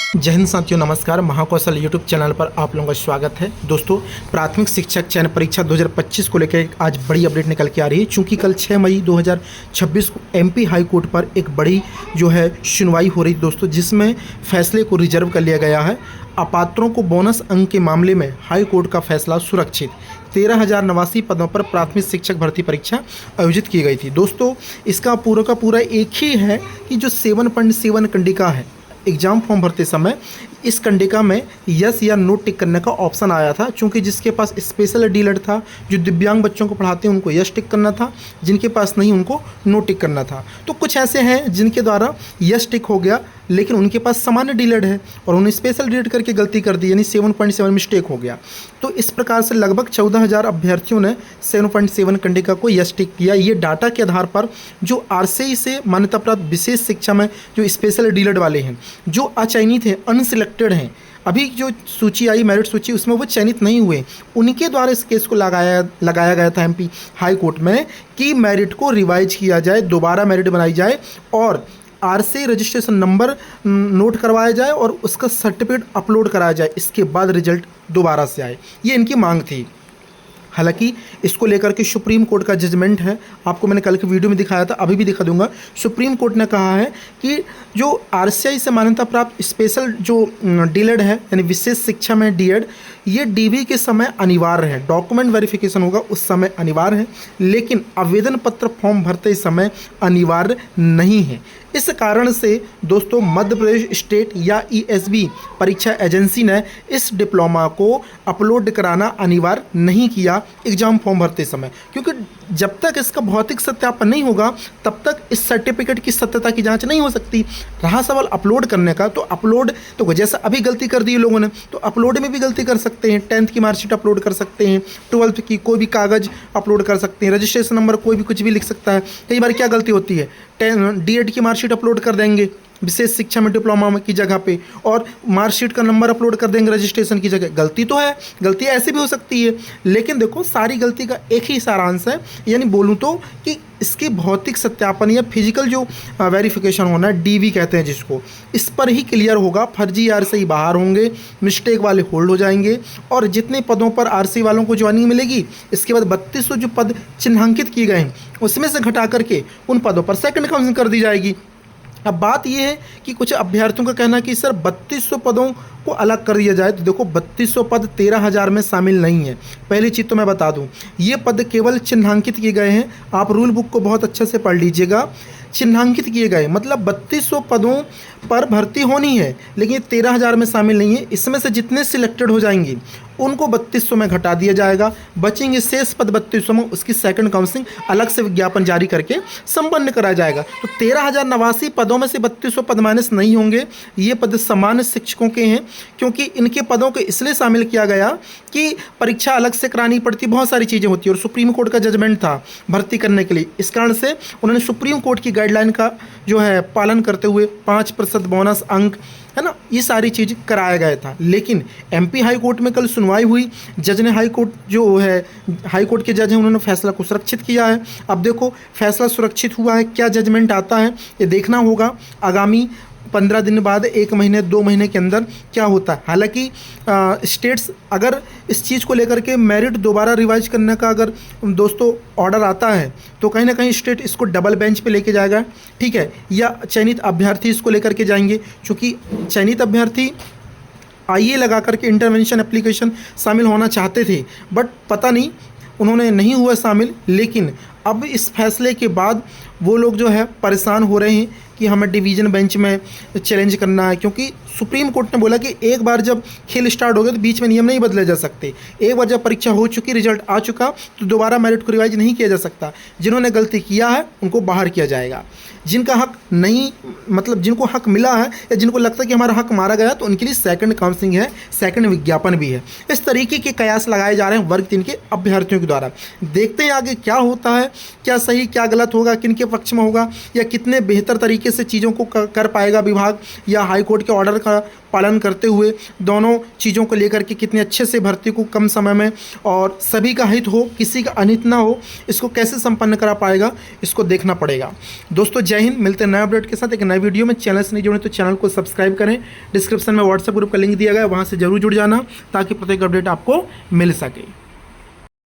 जय हिंद साथियों, नमस्कार। महाकौशल यूट्यूब चैनल पर आप लोगों का स्वागत है। दोस्तों, प्राथमिक शिक्षक चयन परीक्षा 2025 को लेकर आज बड़ी अपडेट निकल के आ रही है। चूंकि कल 6 मई 2026 को एमपी हाई कोर्ट पर एक बड़ी सुनवाई हो रही दोस्तों, जिसमें फैसले को रिजर्व कर लिया गया है। अपात्रों को बोनस अंक के मामले में हाई कोर्ट का फैसला सुरक्षित। 13,089 पदों पर प्राथमिक शिक्षक भर्ती परीक्षा आयोजित की गई थी। दोस्तों, इसका पूरा का पूरा एक ही है कि जो 7.7 कंडिका है, एग्ज़ाम फॉर्म भरते समय इस कंडिका में यस या नो टिक करने का ऑप्शन आया था। चूंकि जिसके पास स्पेशल डीलर था, जो दिव्यांग बच्चों को पढ़ाते हैं, उनको यस टिक करना था, जिनके पास नहीं उनको नो टिक करना था। तो कुछ ऐसे हैं जिनके द्वारा यस टिक हो गया, लेकिन उनके पास सामान्य डीलर है और उन्हें स्पेशल डीलर करके गलती कर दी, यानी 7.7 मिस्टेक हो गया। तो इस प्रकार से लगभग 14,000 अभ्यर्थियों ने 7.7 कंडिका को यस टिक किया। ये डाटा के आधार पर जो आरसीई से मान्यता प्राप्त विशेष शिक्षा में जो स्पेशल डीलर वाले हैं, जो अचयनित हैं, अनसिलेक्टेड हैं, अभी जो सूची आई मेरिट सूची, उसमें वो चयनित नहीं हुए, उनके द्वारा इस केस को लगाया गया था एमपी हाई कोर्ट में कि मेरिट को रिवाइज किया जाए, दोबारा मेरिट बनाई जाए और आरसी रजिस्ट्रेशन नंबर नोट करवाया जाए और उसका सर्टिफिकेट अपलोड कराया जाए, इसके बाद रिजल्ट दोबारा से आए। ये इनकी मांग थी। हालांकि इसको लेकर के सुप्रीम कोर्ट का जजमेंट है, आपको मैंने कल की वीडियो में दिखाया था, अभी भी दिखा दूंगा। सुप्रीम कोर्ट ने कहा है कि जो आरसीआई से मान्यता प्राप्त स्पेशल जो डीएड है, यानी विशेष शिक्षा में डीएड, ये डीवी के समय अनिवार्य है, डॉक्यूमेंट वेरिफिकेशन होगा उस समय अनिवार्य है, लेकिन आवेदन पत्र फॉर्म भरते समय अनिवार्य नहीं है। इस कारण से दोस्तों, मध्य प्रदेश स्टेट या ईएसबी परीक्षा एजेंसी ने इस डिप्लोमा को अपलोड कराना अनिवार्य नहीं किया एग्जाम फॉर्म भरते समय, क्योंकि जब तक इसका भौतिक सत्यापन नहीं होगा तब तक इस सर्टिफिकेट की सत्यता की जांच नहीं हो सकती। रहा सवाल अपलोड करने का, तो अपलोड तो जैसा अभी गलती कर दी लोगों ने, तो अपलोड में भी गलती कर सकते हैं। 10th की मार्कशीट अपलोड कर सकते हैं, 12th की कोई भी कागज़ अपलोड कर सकते हैं, रजिस्ट्रेशन नंबर कोई भी कुछ भी लिख सकता है। कई बार क्या गलती होती है, डीएड की मार्कशीट अपलोड कर देंगे विशेष शिक्षा में डिप्लोमा की जगह पे, और मार्कशीट का नंबर अपलोड कर देंगे रजिस्ट्रेशन की जगह। गलती तो है, गलती ऐसी भी हो सकती है, लेकिन देखो सारी गलती का एक ही सारांश है, यानी बोलूँ तो कि इसके भौतिक सत्यापन या फिजिकल जो वेरिफिकेशन होना है, डीवी कहते हैं जिसको, इस पर ही क्लियर होगा। फर्जी आरसी बाहर होंगे, मिस्टेक वाले होल्ड हो जाएंगे, और जितने पदों पर आरसी वालों को ज्वाइनिंग मिलेगी, इसके बाद 3200 जो पद चिन्हांकित किए गए हैं उसमें से घटा करके उन पदों पर सेकंड काउंसिलिंग कर दी जाएगी। अब बात यह है कि कुछ अभ्यर्थियों का कहना है कि सर 3200 पदों को अलग कर दिया जाए, तो देखो 3200 पद 13,000 में शामिल नहीं है। पहली चीज़ तो मैं बता दूं, ये पद केवल चिन्हांकित किए गए हैं। आप रूल बुक को बहुत अच्छे से पढ़ लीजिएगा। चिन्हांकित किए गए मतलब 3200 पदों पर भर्ती होनी है, लेकिन 13,000 में शामिल नहीं है। इसमें से जितने सिलेक्टेड हो जाएंगे उनको 3200 में घटा दिया जाएगा, बचेंगे शेष पद 3200 में, उसकी सेकंड काउंसिलिंग अलग से विज्ञापन जारी करके संपन्न कराया जाएगा। तो 13,089 पदों में से 3200 पद माइनस नहीं होंगे। ये पद सामान्य शिक्षकों के हैं, क्योंकि इनके पदों को इसलिए शामिल किया गया कि परीक्षा अलग से करानी पड़ती, बहुत सारी चीज़ें होती है, और सुप्रीम कोर्ट का जजमेंट था भर्ती करने के लिए। इस कारण से उन्होंने सुप्रीम कोर्ट की गाइडलाइन का पालन करते हुए 5% बोनस अंक, है ना, ये सारी चीज़ कराया गया था। लेकिन एमपी हाई कोर्ट में कल सुनवाई हुई, जज ने हाई कोर्ट के जज हैं, उन्होंने फैसला को सुरक्षित किया है। अब देखो फैसला सुरक्षित हुआ है, क्या जजमेंट आता है ये देखना होगा आगामी 15 दिन बाद, 1 महीने 2 महीने के अंदर क्या होता है। हालांकि स्टेट्स अगर इस चीज़ को लेकर के मेरिट दोबारा रिवाइज करने का अगर दोस्तों ऑर्डर आता है, तो कहीं ना कहीं स्टेट इसको डबल बेंच पे लेके जाएगा, ठीक है, या चयनित अभ्यर्थी इसको लेकर के जाएंगे। क्योंकि चयनित अभ्यर्थी आईए लगा करके इंटरवेंशन एप्लीकेशन शामिल होना चाहते थे, बट पता नहीं उन्होंने नहीं हुआ शामिल। लेकिन अब इस फैसले के बाद वो लोग परेशान हो रहे हैं कि हमें डिवीज़न बेंच में चैलेंज करना है, क्योंकि सुप्रीम कोर्ट ने बोला कि एक बार जब खेल स्टार्ट हो गया तो बीच में नियम नहीं बदले जा सकते। एक बार जब परीक्षा हो चुकी, रिजल्ट आ चुका, तो दोबारा मेरिट को रिवाइज नहीं किया जा सकता। जिन्होंने गलती किया है उनको बाहर किया जाएगा। जिनका हक नहीं, मतलब जिनको हक मिला है या जिनको लगता है कि हमारा हक मारा गया, तो उनके लिए सेकंड काउंसिलिंग है, सेकंड विज्ञापन भी है। इस तरीके के कयास लगाए जा रहे हैं वर्ग 3 के अभ्यर्थियों के द्वारा। देखते हैं आगे क्या होता है, क्या सही क्या गलत होगा, किन के पक्ष में होगा, या कितने बेहतर तरीके तरीके से चीज़ों को कर पाएगा विभाग, या हाई कोर्ट के ऑर्डर का पालन करते हुए दोनों चीज़ों को लेकर के कितने अच्छे से भर्ती को कम समय में और सभी का हित हो, किसी का अनित ना हो, इसको कैसे संपन्न करा पाएगा, इसको देखना पड़ेगा। दोस्तों जय हिंद, मिलते हैं नए अपडेट के साथ एक नए वीडियो में। चैनल से नहीं जुड़े तो चैनल को सब्सक्राइब करें, डिस्क्रिप्शन में व्हाट्सएप ग्रुप का लिंक दिया गया है, वहाँ से जरूर जुड़ जाना ताकि प्रत्येक अपडेट आपको मिल सके।